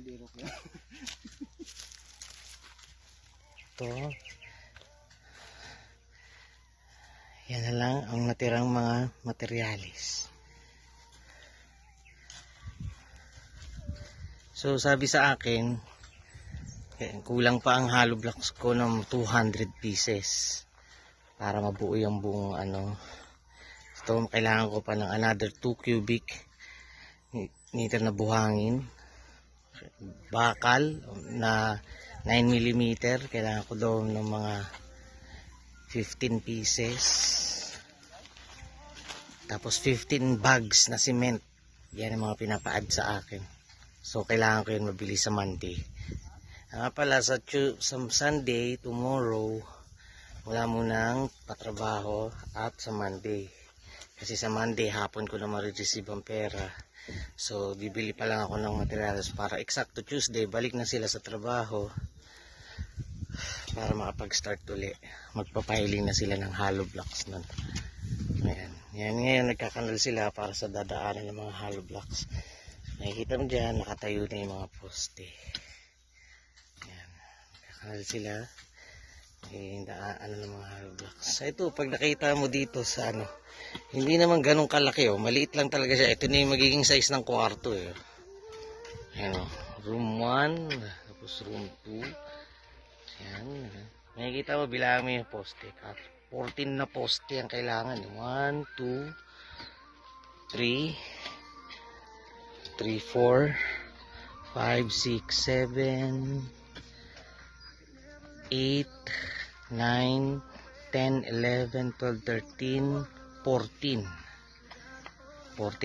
Ito. Yan na lang ang natirang mga materialis. So sabi sa akin, kulang pa ang hollow blocks ko ng 200 pieces para mabuo yung buong ano. Ito, kailangan ko pa ng another 2 cubic meter na buhangin, bakal na 9mm. Kailangan ko doon ng mga 15 pieces, tapos 15 bags na cement. Yan ang mga pinapaad sa akin. So kailangan ko yun mabilis sa Monday. Pala sa Sunday, tomorrow, wala munang patrabaho at sa Monday. Kasi sa Monday, hapon ko na ma-receive ang pera. So, bibili pa lang ako ng materials para eksakto Tuesday, balik na sila sa trabaho para makapag-start uli. Magpapahiling na sila ng hollow blocks nun. Ayan. Yan ngayon, nagkakanal sila para sa dadaanan ng mga hollow blocks. Nakikita mo dyan, nakatayo na yung mga poste. Ayan. Nagkakanal sila. Ano ng mga hollow blocks. Ito, pag nakita mo dito sa ano, hindi naman ganun kalaki, oh. Maliit lang talaga siya. Ito na yung magiging size ng kwarto, eh. Ayan, oh. Room 1, tapos room 2. Ayan. Makikita mo, bilang mo yung poste. 14 na poste ang kailangan. 1, 2, 3, 4, 5, 6, 7, 8, 9, 10, 11, 12, 13, 14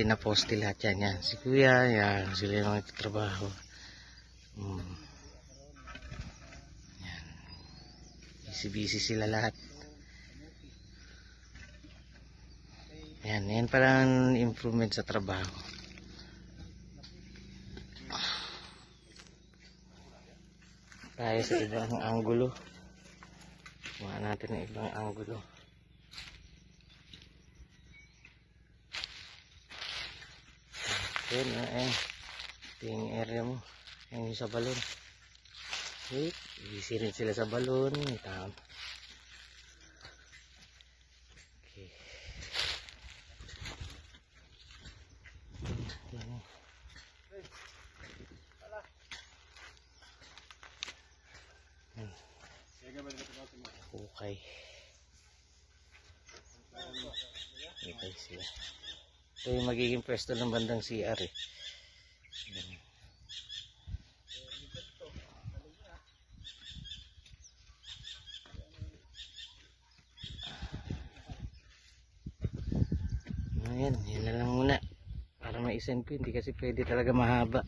na poste lahat yan. Yan. Si kuya, yan. Sila yung mga trabaho. Yan. Busy sila lahat. Yan. Yan parang improvement sa trabaho. Tayo sa ibang anggulo. Kuha natin ang ibang anggulo. Ayan, ito yung area mo. Ayan yung sa balon. Wait, busy rin sila sa balon. Okay. Okay. Okay sila. Ito yung magiging pwesto ng bandang CR, eh. Ayan, yan na lang muna para ma-send ko. Hindi kasi pwede talaga mahaba.